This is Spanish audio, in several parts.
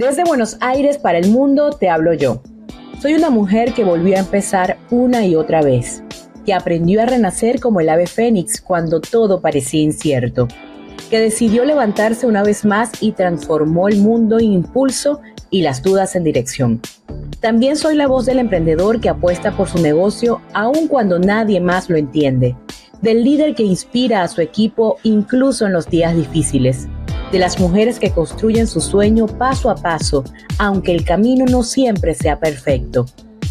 Desde Buenos Aires para el mundo te hablo yo. Soy una mujer que volvió a empezar una y otra vez, que aprendió a renacer como el ave fénix cuando todo parecía incierto, que decidió levantarse una vez más y transformó el mundo en impulso y las dudas en dirección. También soy la voz del emprendedor que apuesta por su negocio aun cuando nadie más lo entiende, del líder que inspira a su equipo incluso en los días difíciles, de las mujeres que construyen su sueño paso a paso, aunque el camino no siempre sea perfecto.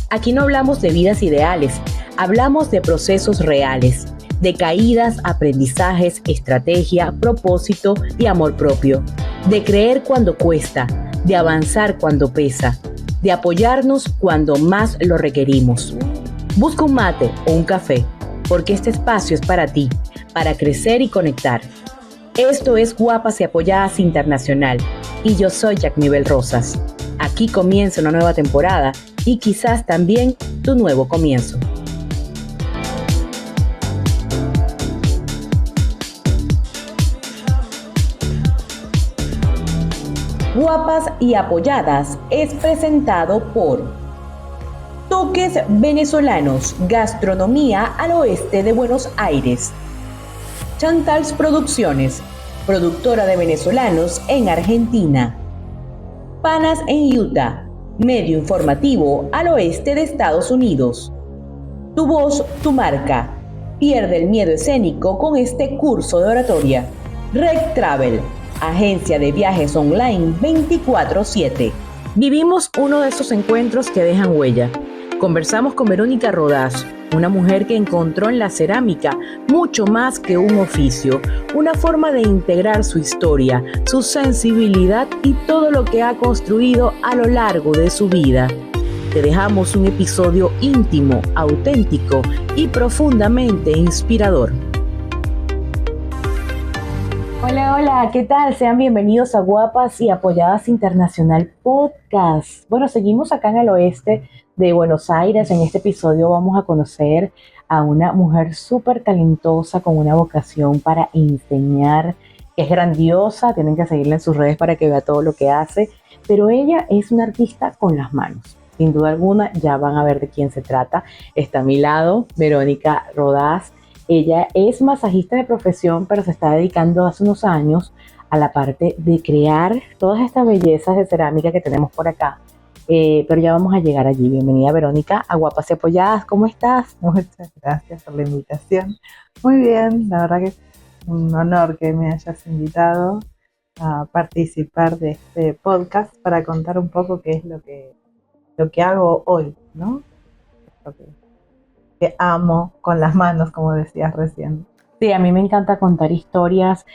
Aquí no hablamos de vidas ideales, hablamos de procesos reales, de caídas, aprendizajes, estrategia, propósito y amor propio, de creer cuando cuesta, de avanzar cuando pesa, de apoyarnos cuando más lo requerimos. Busca un mate o un café, porque este espacio es para ti, para crecer y conectar. Esto es Guapas y Apoyadas Internacional y yo soy Yacmibel Rosas. Aquí comienza una nueva temporada y quizás también tu nuevo comienzo. Guapas y Apoyadas es presentado por Toques Venezolanos, Gastronomía al Oeste de Buenos Aires. Chantals Producciones, productora de venezolanos en Argentina. Panas en Utah, medio informativo al oeste de Estados Unidos. Tu voz, tu marca. Pierde el miedo escénico con este curso de oratoria. Rec Travel, agencia de viajes online 24/7. Vivimos uno de esos encuentros que dejan huella. Conversamos con Verónica Rodás, una mujer que encontró en la cerámica mucho más que un oficio, una forma de integrar su historia, su sensibilidad y todo lo que ha construido a lo largo de su vida. Te dejamos un episodio íntimo, auténtico y profundamente inspirador. Hola, ¿qué tal? Sean bienvenidos a Guapas y Apoyadas Internacional Podcast. Bueno, seguimos acá en el oeste de Buenos Aires. En este episodio vamos a conocer a una mujer súper talentosa con una vocación para enseñar, que es grandiosa. Tienen que seguirla en sus redes para que vea todo lo que hace, pero ella es una artista con las manos. Sin duda alguna, ya van a ver de quién se trata. Está a mi lado Verónica Rodás. Ella es masajista de profesión, pero se está dedicando hace unos años a la parte de crear todas estas bellezas de cerámica que tenemos por acá. Pero ya vamos a llegar allí. Bienvenida, Verónica, a Guapas y Apoyadas. ¿Cómo estás? Muchas gracias por la invitación. Muy bien, la verdad que es un honor que me hayas invitado a participar de este podcast para contar un poco qué es lo que hago hoy, ¿no? Lo que amo con las manos, como decías recién. Sí, a mí me encanta contar historias,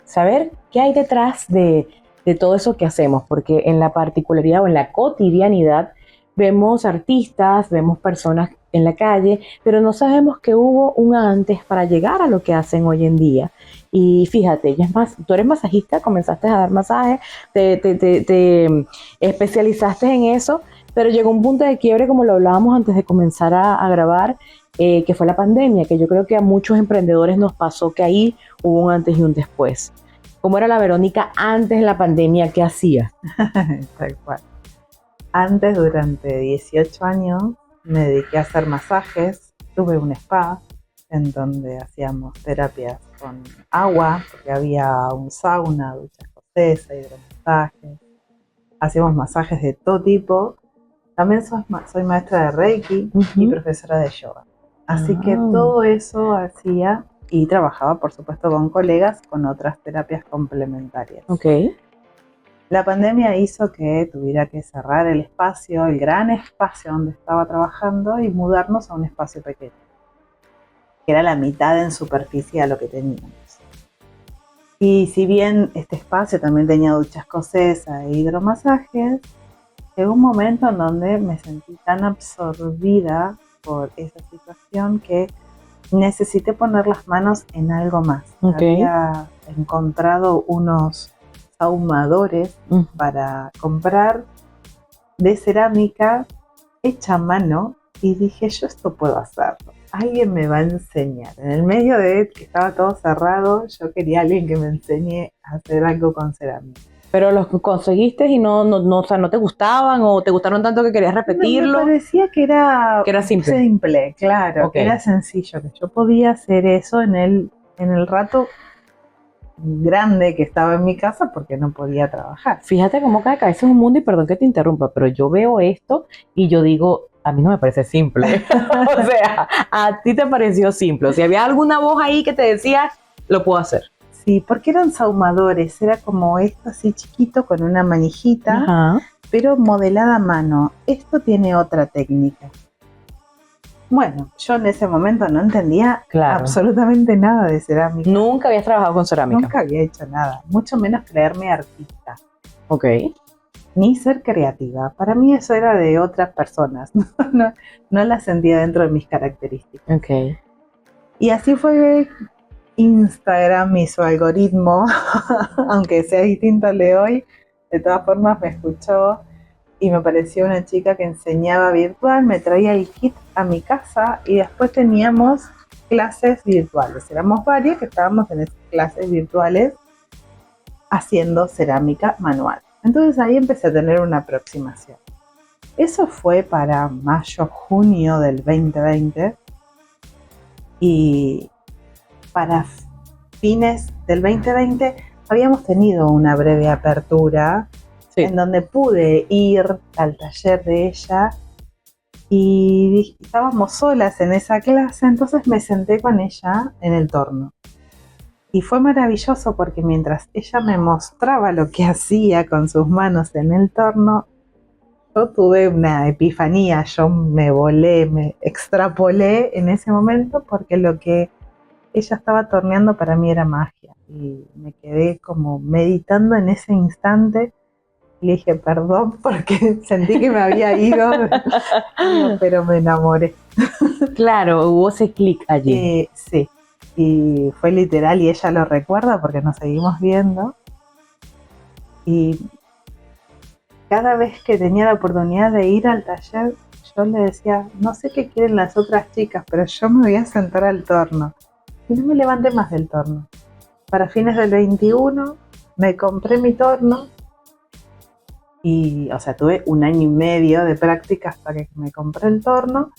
saber qué hay detrás de todo eso que hacemos, porque en la particularidad o en la cotidianidad vemos artistas, vemos personas en la calle, pero no sabemos que hubo un antes para llegar a lo que hacen hoy en día. Y fíjate, tú eres masajista, comenzaste a dar masajes, te especializaste en eso, pero llegó un punto de quiebre, como lo hablábamos antes de comenzar a grabar, que fue la pandemia, que yo creo que a muchos emprendedores nos pasó que ahí hubo un antes y un después. ¿Cómo era la Verónica antes de la pandemia? ¿Qué hacía? Tal cual. Antes, durante 18 años, me dediqué a hacer masajes. Tuve un spa en donde hacíamos terapias con agua, porque había un sauna, ducha escocesa, hidromasajes. Hacíamos masajes de todo tipo. También soy maestra de Reiki y profesora de yoga. Así que todo eso hacía y trabajaba, por supuesto, con colegas con otras terapias complementarias. Okay. La pandemia hizo que tuviera que cerrar el espacio, el gran espacio donde estaba trabajando y mudarnos a un espacio pequeño, que era la mitad en superficie a lo que teníamos. Y si bien este espacio también tenía ducha escocesa e hidromasajes, llegó un momento en donde me sentí tan absorbida por esa situación que necesité poner las manos en algo más. Okay. Había encontrado unos ahumadores para comprar de cerámica hecha a mano y dije, yo esto puedo hacerlo. Alguien me va a enseñar. En el medio de que estaba todo cerrado, yo quería a alguien que me enseñe a hacer algo con cerámica. Pero los conseguiste y o sea, no te gustaban o te gustaron tanto que querías repetirlo. Me parecía que era simple. Simple, claro, Ok. que era sencillo, que yo podía hacer eso en el rato grande que estaba en mi casa porque no podía trabajar. Fíjate cómo cada cabeza es un mundo y perdón que te interrumpa, pero yo veo esto y yo digo, a mí no me parece simple. O sea, a ti te pareció simple. Si había alguna voz ahí que te decía, lo puedo hacer. Sí, porque eran sahumadores, era como esto así chiquito con una manijita, Ajá. pero modelada a mano. Esto tiene otra técnica. Bueno, yo en ese momento no entendía absolutamente nada de cerámica. Nunca habías trabajado con cerámica. Nunca había hecho nada, mucho menos creerme artista. Ok. Ni ser creativa. Para mí eso era de otras personas. No la sentía dentro de mis características. Ok. Y así fue Instagram y su algoritmo, aunque sea distinto al de hoy, de todas formas me escuchó y me pareció una chica que enseñaba virtual, me traía el kit a mi casa y después teníamos clases virtuales. Éramos varios que estábamos en esas clases virtuales haciendo cerámica manual. Entonces ahí empecé a tener una aproximación. Eso fue para mayo, junio del 2020 y para fines del 2020 habíamos tenido una breve apertura en donde pude ir al taller de ella y estábamos solas en esa clase, entonces me senté con ella en el torno. Y fue maravilloso porque mientras ella me mostraba lo que hacía con sus manos en el torno, yo tuve una epifanía, yo me volé, me extrapolé en ese momento porque lo que ella estaba torneando para mí era magia. Y me quedé como meditando en ese instante. Le dije perdón porque sentí que me había ido, pero me enamoré. Claro, hubo ese clic allí. Sí, y fue literal y ella lo recuerda porque nos seguimos viendo. Y cada vez que tenía la oportunidad de ir al taller, yo le decía, no sé qué quieren las otras chicas, pero yo me voy a sentar al torno. Y no me levanté más del torno. Para fines del 21 me compré mi torno. Y, o sea, tuve 1 año y medio de práctica hasta que me compré el torno.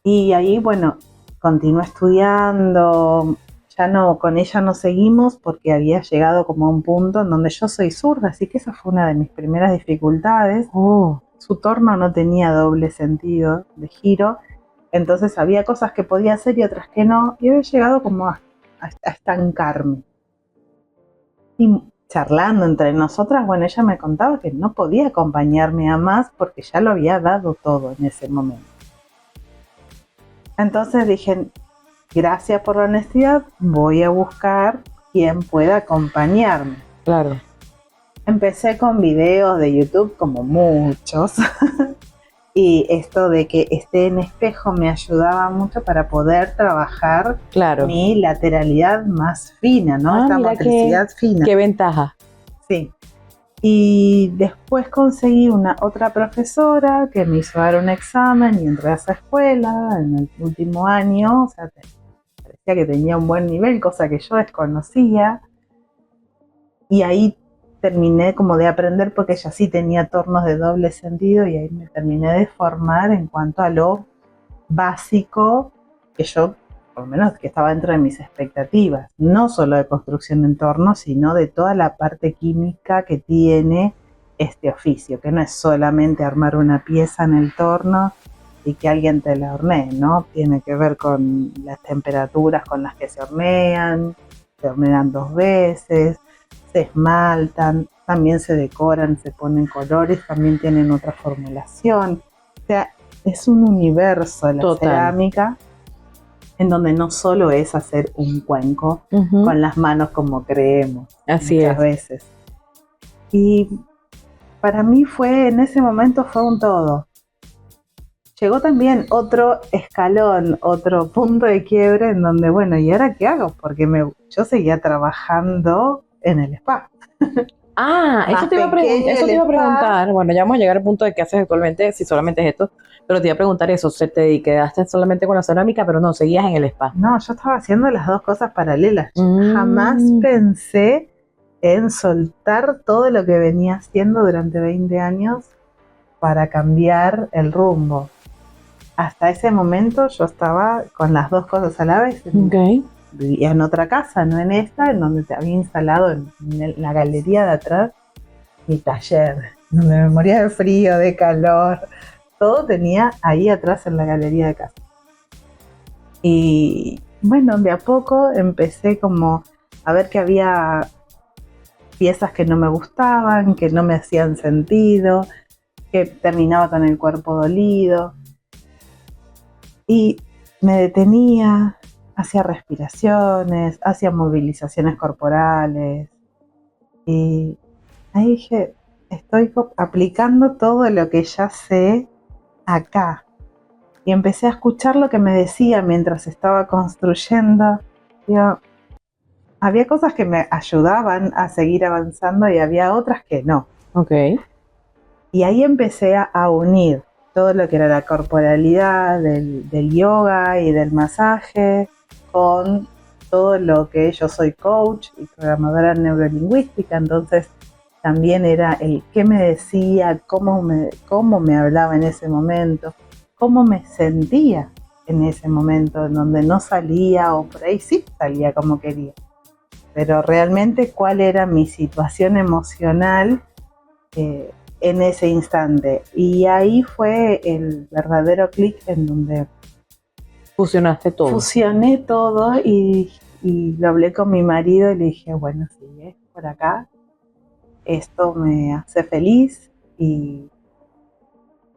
Y ahí, bueno, continué estudiando. Ya no, con ella no seguimos porque había llegado como a un punto en donde yo soy zurda, así que esa fue una de mis primeras dificultades. Su torno no tenía doble sentido de giro, entonces había cosas que podía hacer y otras que no, y había llegado como a estancarme. Y charlando entre nosotras, bueno, ella me contaba que no podía acompañarme a más porque ya lo había dado todo en ese momento. Entonces dije, gracias por la honestidad, voy a buscar quien pueda acompañarme. Claro. Empecé con videos de YouTube como muchos y esto de que esté en espejo me ayudaba mucho para poder trabajar mi lateralidad más fina, ¿no? Esta motricidad fina. Qué ventaja. Sí. Y después conseguí otra profesora que me hizo dar un examen y entré a esa escuela en el último año, o sea, parecía que tenía un buen nivel, cosa que yo desconocía. Y ahí terminé como de aprender porque ella sí tenía tornos de doble sentido y ahí me terminé de formar en cuanto a lo básico que yo, por lo menos que estaba dentro de mis expectativas, no solo de construcción en tornos, sino de toda la parte química que tiene este oficio, que no es solamente armar una pieza en el torno y que alguien te la hornee, ¿no? Tiene que ver con las temperaturas con las que se hornean 2 veces, se esmaltan, también se decoran, se ponen colores, también tienen otra formulación. O sea, es un universo la cerámica en donde no solo es hacer un cuenco con las manos como creemos muchas veces. Y para mí en ese momento fue un todo. Llegó también otro escalón, otro punto de quiebre en donde, bueno, ¿y ahora qué hago? Porque yo seguía trabajando en el spa. Eso te iba a preguntar. Bueno, ya vamos a llegar al punto de qué haces actualmente, si solamente es esto, pero te iba a preguntar eso, te quedaste solamente con la cerámica, pero no, seguías en el spa. No, yo estaba haciendo las dos cosas paralelas. Jamás pensé en soltar todo lo que venía haciendo durante 20 años para cambiar el rumbo. Hasta ese momento yo estaba con las dos cosas a la vez. Okay. Vivía en otra casa, no en esta, en donde te había instalado en la galería de atrás mi taller, donde me moría de frío, de calor. Todo tenía ahí atrás en la galería de casa. Y bueno, de a poco empecé como a ver que había piezas que no me gustaban, que no me hacían sentido, que terminaba con el cuerpo dolido. Y me detenía, hacía respiraciones, hacía movilizaciones corporales. Y ahí dije, estoy aplicando todo lo que ya sé acá. Y empecé a escuchar lo que me decía mientras estaba construyendo. Digo, había cosas que me ayudaban a seguir avanzando y había otras que no. Okay. Y ahí empecé a unir todo lo que era la corporalidad del yoga y del masaje con todo lo que yo soy coach y programadora neurolingüística, entonces también era el qué me decía, cómo me hablaba en ese momento, cómo me sentía en ese momento, en donde no salía o por ahí sí salía como quería, pero realmente cuál era mi situación emocional en ese instante. Y ahí fue el verdadero clic en donde fusionaste todo. Fusioné todo y lo hablé con mi marido y le dije, bueno, si es por acá, esto me hace feliz. Y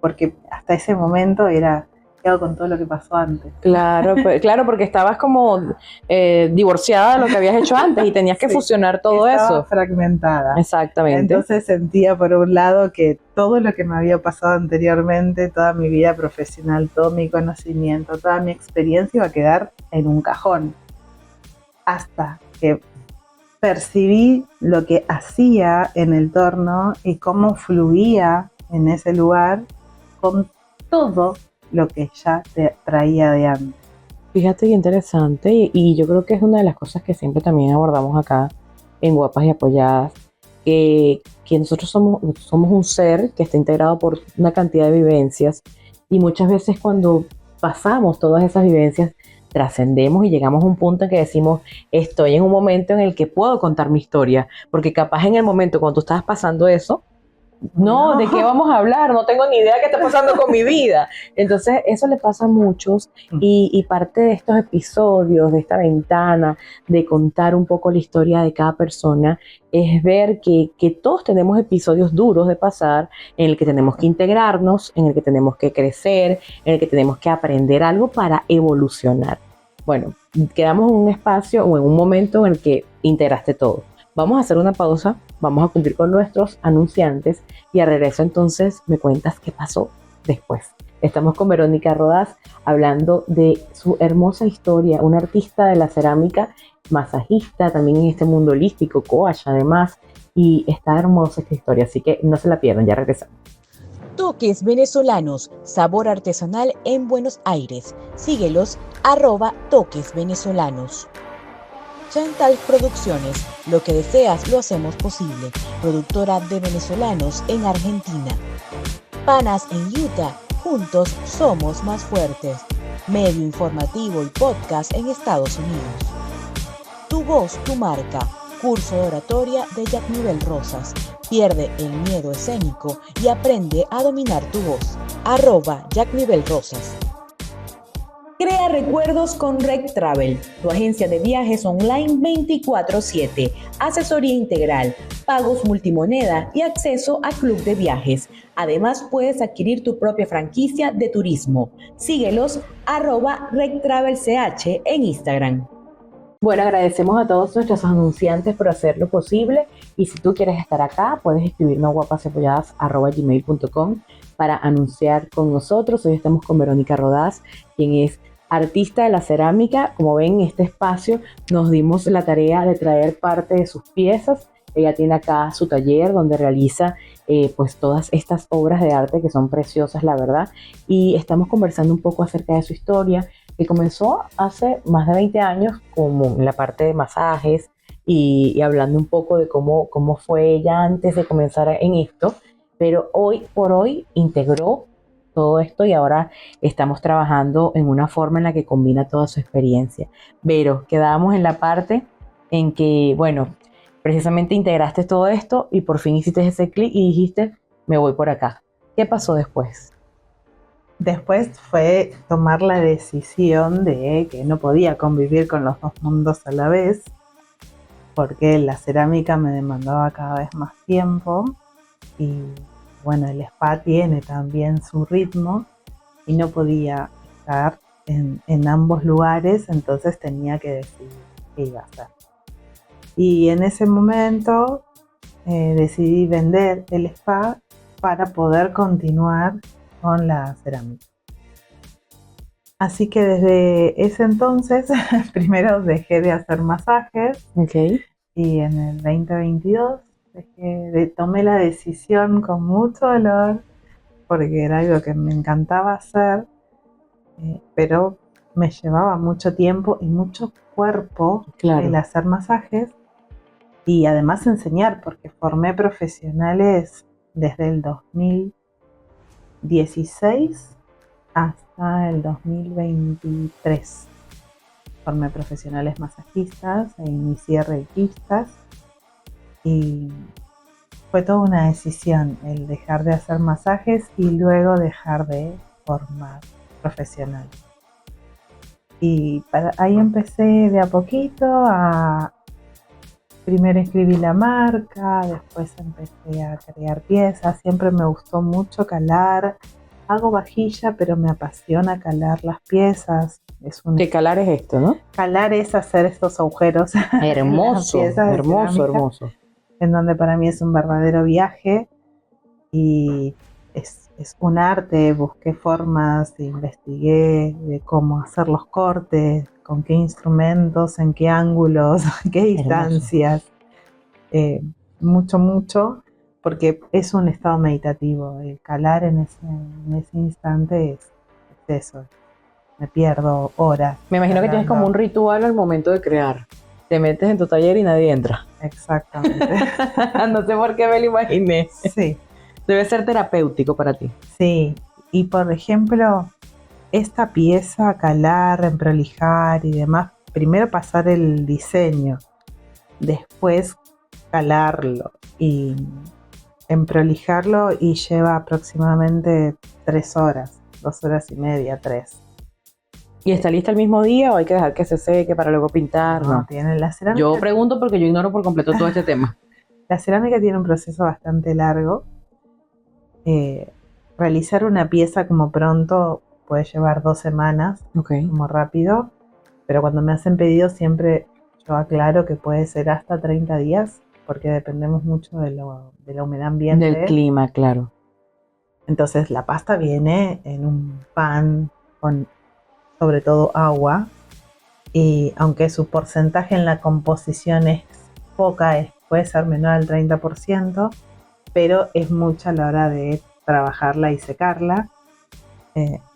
porque hasta ese momento era, ¿qué hago con todo lo que pasó antes? Claro, claro, porque estabas como divorciada de lo que habías hecho antes y tenías que sí, fusionar todo estaba eso. Fragmentada. Exactamente. Entonces sentía por un lado que todo lo que me había pasado anteriormente, toda mi vida profesional, todo mi conocimiento, toda mi experiencia iba a quedar en un cajón. Hasta que percibí lo que hacía en el torno y cómo fluía en ese lugar con todo lo que ya te traía de antes. Fíjate qué interesante y yo creo que es una de las cosas que siempre también abordamos acá en Guapas y Apoyadas, que nosotros somos un ser que está integrado por una cantidad de vivencias y muchas veces cuando pasamos todas esas vivencias trascendemos y llegamos a un punto en que decimos, estoy en un momento en el que puedo contar mi historia, porque capaz en el momento cuando tú estabas pasando eso, no, ¿de qué vamos a hablar? No tengo ni idea qué está pasando con mi vida. Entonces, eso le pasa a muchos y parte de estos episodios, de esta ventana, de contar un poco la historia de cada persona, es ver que todos tenemos episodios duros de pasar, en el que tenemos que integrarnos, en el que tenemos que crecer, en el que tenemos que aprender algo para evolucionar. Bueno, quedamos en un espacio o en un momento en el que integraste todo. Vamos a hacer una pausa, vamos a cumplir con nuestros anunciantes y a regreso entonces me cuentas qué pasó después. Estamos con Verónica Rodás hablando de su hermosa historia, una artista de la cerámica, masajista también en este mundo holístico, coach además, y está hermosa esta historia, así que no se la pierdan, ya regresamos. Toques Venezolanos, sabor artesanal en Buenos Aires. Síguelos @toquesvenezolanos. Chantal Producciones, lo que deseas lo hacemos posible. Productora de venezolanos en Argentina. Panas en Utah, juntos somos más fuertes. Medio informativo y podcast en Estados Unidos. Tu voz, tu marca. Curso de oratoria de Jacmibel Rosas. Pierde el miedo escénico y aprende a dominar tu voz. @Jacmibel Rosas. Crea recuerdos con Rec Travel, tu agencia de viajes online 24/7, asesoría integral, pagos multimoneda y acceso a club de viajes. Además, puedes adquirir tu propia franquicia de turismo. Síguelos @RecTravelCH en Instagram. Bueno, agradecemos a todos nuestros anunciantes por hacerlo posible y si tú quieres estar acá, puedes escribirme a guapasapoyadas@gmail.com para anunciar con nosotros. Hoy estamos con Verónica Rodás, quien es artista de la cerámica. Como ven, en este espacio nos dimos la tarea de traer parte de sus piezas. Ella tiene acá su taller donde realiza pues todas estas obras de arte que son preciosas, la verdad. Y estamos conversando un poco acerca de su historia, que comenzó hace más de 20 años como en la parte de masajes, y hablando un poco de cómo fue ella antes de comenzar en esto, pero hoy por hoy integró todo esto y ahora estamos trabajando en una forma en la que combina toda su experiencia. Pero quedábamos en la parte en que, bueno, precisamente integraste todo esto y por fin hiciste ese clic y dijiste, me voy por acá. ¿Qué pasó después? Después fue tomar la decisión de que no podía convivir con los dos mundos a la vez, porque la cerámica me demandaba cada vez más tiempo y bueno, el spa tiene también su ritmo y no podía estar en ambos lugares, entonces tenía que decidir qué iba a hacer. Y en ese momento decidí vender el spa para poder continuar con la cerámica. Así que desde ese entonces, primero dejé de hacer masajes. Okay. Y en el 2022 tomé la decisión con mucho dolor, porque era algo que me encantaba hacer, pero me llevaba mucho tiempo y mucho cuerpo el hacer masajes y además enseñar, porque formé profesionales desde el 2016 hasta el 2023. Formé profesionales masajistas e inicié reikistas y fue toda una decisión el dejar de hacer masajes y luego dejar de formar profesionales. Y ahí empecé de a poquito primero escribí la marca, después empecé a crear piezas, siempre me gustó mucho calar. Hago vajilla, pero me apasiona calar las piezas. ¿Qué calar es esto, no? Calar es hacer estos agujeros. Hermoso, hermoso. En donde para mí es un verdadero viaje y es un arte. Busqué formas, investigué de cómo hacer los cortes, con qué instrumentos, en qué ángulos, qué distancias. Mucho. Porque es un estado meditativo. El calar en ese instante es eso. Me pierdo horas. Me imagino que tienes como un ritual al momento de crear. Te metes en tu taller y nadie entra. Exactamente. No sé por qué me lo imaginé. Sí. Debe ser terapéutico para ti. Sí. Y por ejemplo, esta pieza, calar, emprolijar y demás, primero pasar el diseño, después calarlo y emprolijarlo y lleva aproximadamente 3 horas, 2 horas y media, 3. ¿Y está lista el mismo día o hay que dejar que se seque para luego pintar? No, tiene la cerámica. Yo pregunto porque yo ignoro por completo todo este tema. La cerámica tiene un proceso bastante largo. Realizar una pieza como pronto puede llevar 2 semanas, como rápido, pero cuando me hacen pedidos siempre yo aclaro que puede ser hasta 30 días, porque dependemos mucho de la humedad ambiente. Del clima, claro. Entonces la pasta viene en un pan con sobre todo agua, y aunque su porcentaje en la composición es poca, puede ser menor al 30%, pero es mucha a la hora de trabajarla y secarla.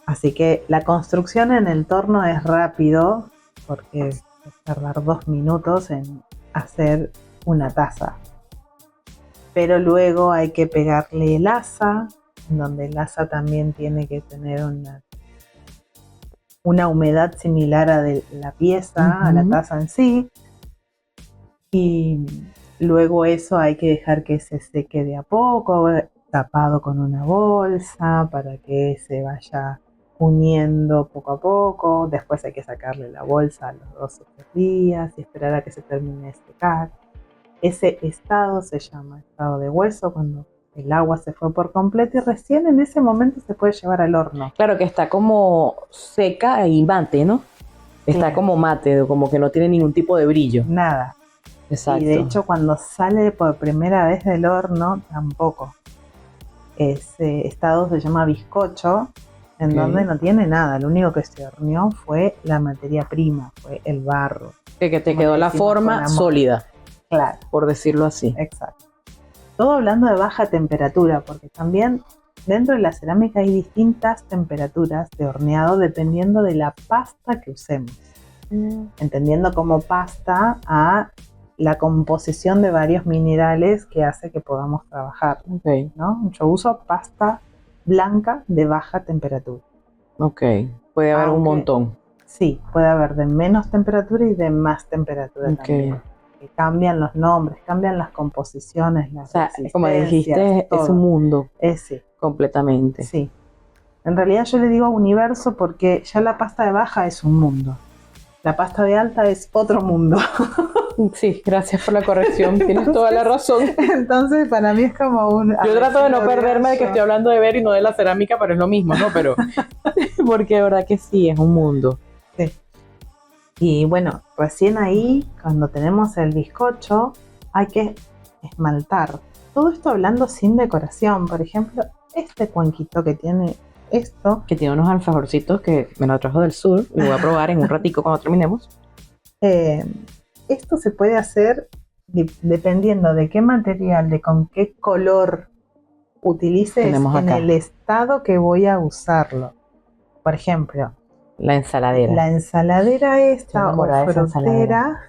Así que la construcción en el torno es rápido, porque es tardar 2 minutos en hacer una taza. Pero luego hay que pegarle el asa, donde el asa también tiene que tener una humedad similar a de la pieza, a la taza en sí. Y luego eso hay que dejar que se seque de a poco, tapado con una bolsa para que se vaya uniendo poco a poco. Después hay que sacarle la bolsa a los 2 o 3 días y esperar a que se termine de secar. Ese estado se llama estado de hueso, cuando el agua se fue por completo y recién en ese momento se puede llevar al horno. Claro, que está como seca y mate, ¿no? Está como mate, como que no tiene ningún tipo de brillo. Nada. Exacto. Y de hecho cuando sale por primera vez del horno, tampoco. Ese estado se llama bizcocho, en donde no tiene nada. Lo único que se horneó fue la materia prima, fue el barro. Que te quedó la forma sólida. Claro. Por decirlo así. Exacto. Todo hablando de baja temperatura, porque también dentro de la cerámica hay distintas temperaturas de horneado dependiendo de la pasta que usemos. Entendiendo como pasta a la composición de varios minerales que hace que podamos trabajar, Ok, ¿no? Yo uso pasta blanca de baja temperatura. ok. Puede haber un Aunque- montón. Sí, puede haber de menos temperatura y de más temperatura Ok. también. Que cambian los nombres, cambian las composiciones, O las sea, como resistencias, dijiste, es todo. un mundo Sí, completamente. sí. En realidad yo le digo universo porque ya la pasta de baja es un mundo. La pasta de alta es otro mundo. Sí, gracias por la corrección. Tienes toda la razón. Entonces para mí es como un... Yo trato de no recién perderme de que yo. estoy hablando de ver y no de la cerámica, pero es lo mismo, ¿no? Pero porque de verdad que sí, es un mundo. Sí. Y bueno, recién ahí, cuando tenemos el bizcocho, hay que esmaltar. Todo esto hablando sin decoración. Por ejemplo, este cuenquito que tiene esto, Que tiene unos alfajorcitos que me lo trajo del sur. Lo voy a probar en un ratico cuando terminemos. esto se puede hacer dependiendo de qué material, de con qué color utilices Tenemos en acá. el estado que voy a usarlo. Por ejemplo, La ensaladera. la ensaladera esta o enamorada de esa frutera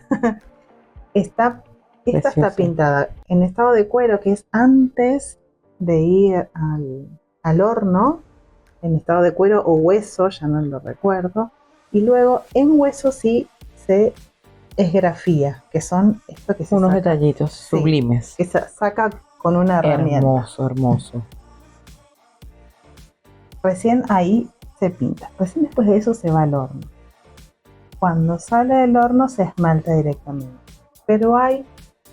esta está Preciosa. pintada en estado de cuero, que es antes de ir al horno, en estado de cuero o hueso, ya no lo recuerdo, y luego en hueso sí se esgrafía, que son esto que se Unos saca, detallitos Sí. sublimes. que se saca con una herramienta. Hermoso, hermoso. Recién ahí se pinta. Recién después de eso se va al horno. Cuando sale del horno se esmalta directamente. Pero hay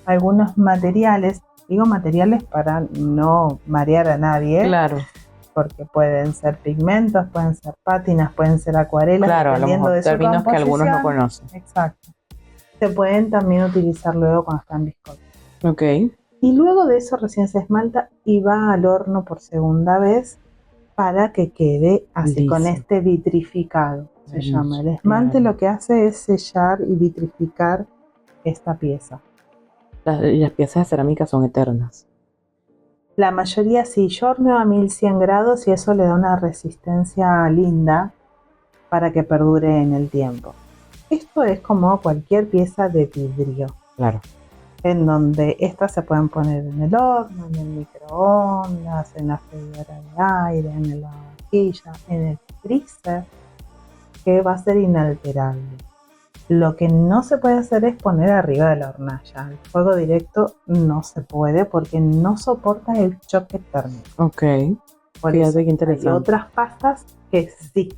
algunos materiales, digo materiales para no marear a nadie, Claro, porque pueden ser pigmentos, pueden ser pátinas, pueden ser acuarelas, claro, a lo dependiendo mejor de su términos que algunos no composición. conocen. Exacto. Se pueden también utilizar luego cuando están bizcochos. Ok. Y luego de eso recién se esmalta y va al horno por segunda vez para que quede así, con Liso. este vitrificado. Se Hermoso, llama. El esmalte claro. lo que hace es sellar y vitrificar esta pieza. Las piezas de cerámica son eternas. La mayoría sí, yo horneo a 1100 grados y eso le da una resistencia linda para que perdure en el tiempo. Esto es como cualquier pieza de vidrio, Claro. en donde estas se pueden poner en el horno, en el microondas, en la freidora de aire, en la lavavajilla, en el freezer, que va a ser inalterable. Lo que no se puede hacer es poner arriba de la hornalla. El fuego directo no se puede porque no soporta el choque térmico. Ok. Por Fíjate eso qué interesante. hay otras pastas que sí.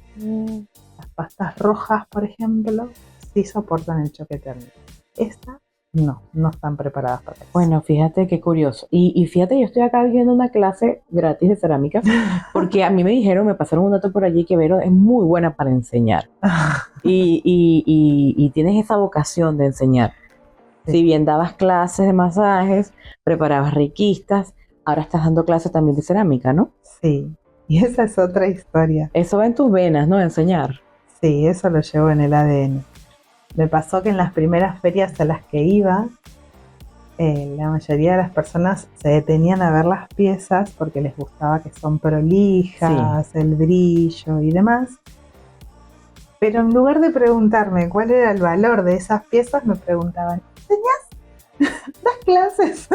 Las pastas rojas, por ejemplo, sí soportan el choque térmico. Estas no están preparadas para eso. Bueno, fíjate qué curioso. Y fíjate, yo estoy acá viendo una clase gratis de cerámica, porque a mí me dijeron, me pasaron un dato por allí que Vero es muy buena para enseñar. Y tienes esa vocación de enseñar. Sí. Si bien dabas clases de masajes, preparabas riquistas, ahora estás dando clases también de cerámica, ¿no? Sí, y esa es otra historia. Eso va en tus venas, ¿no? Enseñar. Sí, eso lo llevo en el ADN. Me pasó que en las primeras ferias a las que iba, la mayoría de las personas se detenían a ver las piezas porque les gustaba que son prolijas, el brillo y demás. Pero en lugar de preguntarme cuál era el valor de esas piezas, me preguntaban, ¿enseñás? ¿Das clases?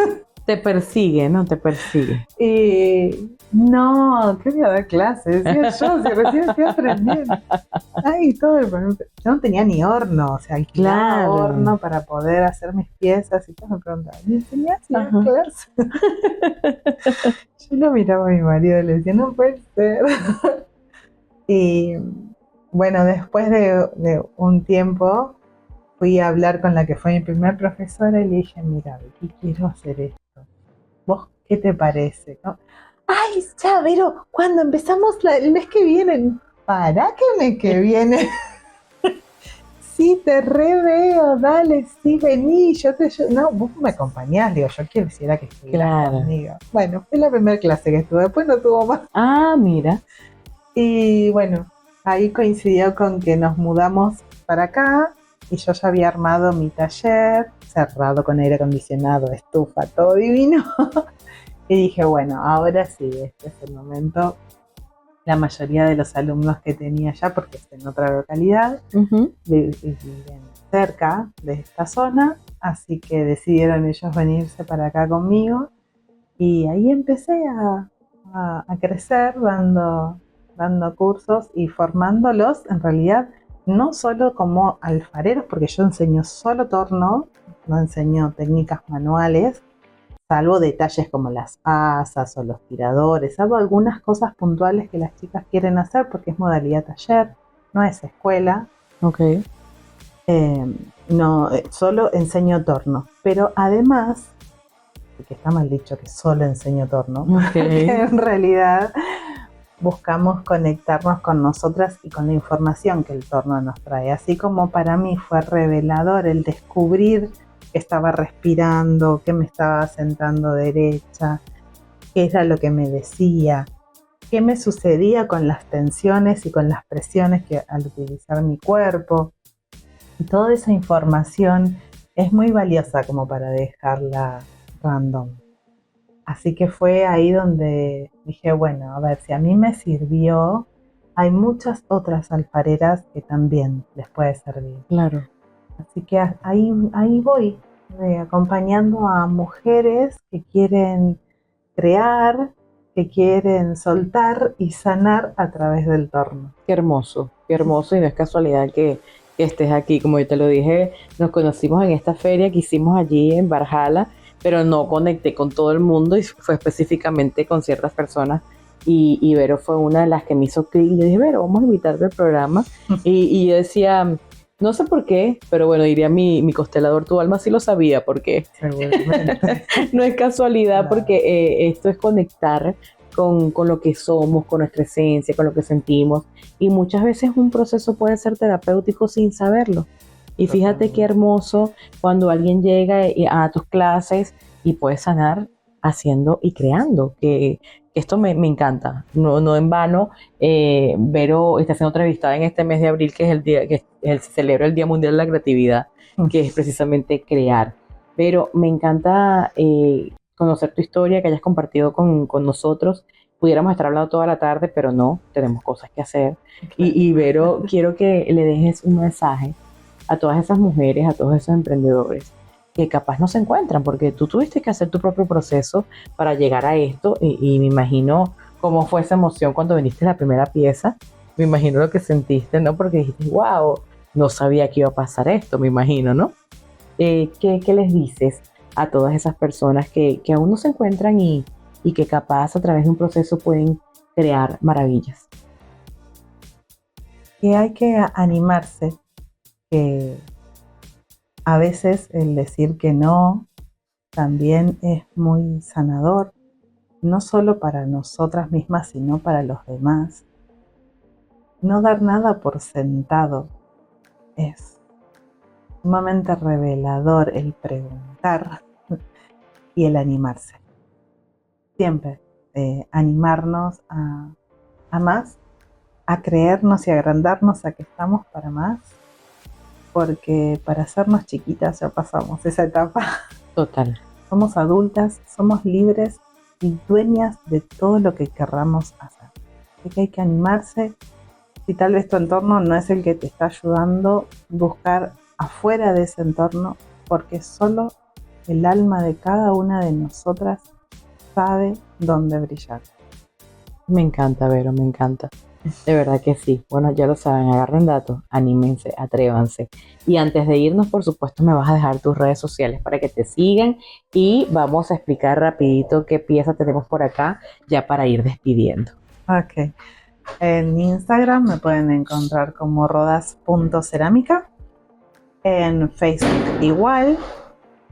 Te persigue, ¿no? Te persigue. Y no, ¿qué voy a dar clases? Decía yo, si recién estoy aprendiendo. Ay, todo yo no tenía ni horno, o sea, alquilaba Claro. horno para poder hacer mis piezas y todos me preguntaban, ¿me enseñás a dar Ajá. clases? Yo lo miraba a mi marido y le decía, no puede ser. Y bueno, después de un tiempo fui a hablar con la que fue mi primer profesora y le dije, mira, Vicky, quiero hacer esto. ¿Vos qué te parece? ¿No? Ay, ya, Vero, cuando empezamos el mes que viene, ¿para qué mes que viene? Sí, te reveo, dale, sí, vení, no, vos me acompañás, digo, yo quisiera que estuvieras Claro. conmigo. Bueno, fue la primera clase que estuve, después no tuvo más. Ah, mira. Y bueno, ahí coincidió con que nos mudamos para acá y yo ya había armado mi taller, cerrado con aire acondicionado, estufa, todo divino. Y dije, bueno, ahora sí, este es el momento. La mayoría de los alumnos que tenía ya, porque es en otra localidad, Ujú. viven cerca de esta zona, así que decidieron ellos venirse para acá conmigo y ahí empecé a crecer dando cursos y formándolos en realidad no solo como alfareros, porque yo enseño solo torno, no enseño técnicas manuales, salvo detalles como las asas o los tiradores, salvo algunas cosas puntuales que las chicas quieren hacer porque es modalidad taller, no es escuela. Ok. No, solo enseño torno, pero además, porque está mal dicho que solo enseño torno, porque en realidad buscamos conectarnos con nosotras y con la información que el torno nos trae. Así como para mí fue revelador el descubrir que estaba respirando, que me estaba sentando derecha, qué era lo que me decía, qué me sucedía con las tensiones y con las presiones que al utilizar mi cuerpo. Y toda esa información es muy valiosa como para dejarla random. Así que fue ahí donde dije, bueno, a ver, si a mí me sirvió, hay muchas otras alfareras que también les puede servir. Claro. Así que ahí voy, acompañando a mujeres que quieren crear, que quieren soltar y sanar a través del torno. Qué hermoso, y no es casualidad que estés aquí. Como yo te lo dije, nos conocimos en esta feria que hicimos allí en Valhalla, pero no conecté con todo el mundo y fue específicamente con ciertas personas. Y Vero fue una de las que me hizo clic. Y yo dije, Vero, vamos a invitarte al programa. Y yo decía, no sé por qué, pero bueno, diría mi constelador, tu alma sí lo sabía, porque no es casualidad, claro. Porque esto es conectar con lo que somos, con nuestra esencia, con lo que sentimos. Y muchas veces un proceso puede ser terapéutico sin saberlo. Y fíjate qué hermoso cuando alguien llega a tus clases y puede sanar haciendo y creando, que esto me encanta. No en vano, Vero está siendo entrevistada en este mes de abril, que es el día que se celebra el Día Mundial de la Creatividad, que es precisamente crear. Pero me encanta conocer tu historia, que hayas compartido con nosotros. Pudiéramos estar hablando toda la tarde, pero no, tenemos cosas que hacer. Claro. Y Vero, quiero que le dejes un mensaje a todas esas mujeres, a todos esos emprendedores que capaz no se encuentran, porque tú tuviste que hacer tu propio proceso para llegar a esto, y me imagino cómo fue esa emoción cuando viniste la primera pieza, me imagino lo que sentiste, ¿no? Porque dijiste, wow, no sabía que iba a pasar esto, me imagino, ¿no? ¿Qué les dices a todas esas personas que aún no se encuentran y que capaz a través de un proceso pueden crear maravillas? Que hay que animarse, que a veces el decir que no también es muy sanador, no solo para nosotras mismas, sino para los demás. No dar nada por sentado es sumamente revelador, el preguntar y el animarse. Siempre animarnos a más, a creernos y agrandarnos a que estamos para más, porque para hacernos chiquitas ya pasamos esa etapa. Total. Somos adultas, somos libres y dueñas de todo lo que querramos hacer. Así que hay que animarse. Si tal vez tu entorno no es el que te está ayudando, buscar afuera de ese entorno, porque solo el alma de cada una de nosotras sabe dónde brillar. Me encanta, Vero, me encanta. De verdad que sí. Bueno, ya lo saben, agarren datos, anímense, atrévanse. Y antes de irnos, por supuesto, me vas a dejar tus redes sociales para que te sigan y vamos a explicar rapidito qué pieza tenemos por acá ya para ir despidiendo. Ok. En Instagram me pueden encontrar como rodas.cerámica. En Facebook igual.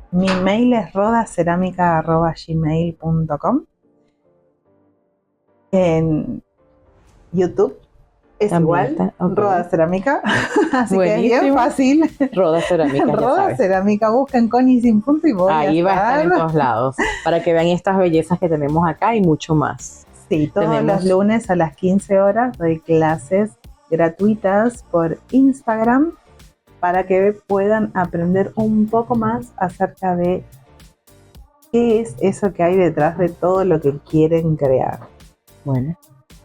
Mi mail es rodacerámica@gmail.com. En YouTube es también igual, okay. Roda Cerámica, así buenísimo. Que es bien fácil. Roda Cerámica, Roda Cerámica, busquen con y sin punto y voy ahí va a estar en todos lados, para que vean estas bellezas que tenemos acá y mucho más. Sí, todos los lunes a las 15 horas doy clases gratuitas por Instagram para que puedan aprender un poco más acerca de qué es eso que hay detrás de todo lo que quieren crear. Bueno,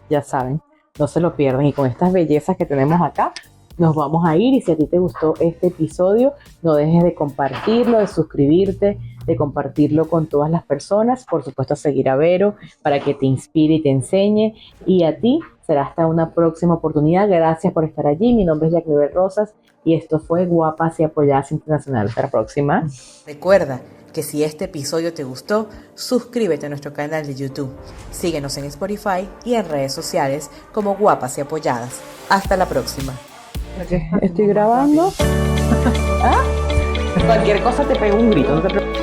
ya saben, no se lo pierdan. Y con estas bellezas que tenemos acá, nos vamos a ir y si a ti te gustó este episodio, no dejes de compartirlo, de suscribirte, de compartirlo con todas las personas, por supuesto seguir a Vero para que te inspire y te enseñe, y a ti será hasta una próxima oportunidad. Gracias por estar allí. Mi nombre es Jacqueline Rosas y esto fue Guapas y Apoyadas Internacional. Hasta la próxima. Recuerda que si este episodio te gustó, suscríbete a nuestro canal de YouTube, síguenos en Spotify y en redes sociales como Guapas y Apoyadas. Hasta la próxima. Estoy grabando. ¿Ah? Cualquier cosa te pego un grito, no te preocupes.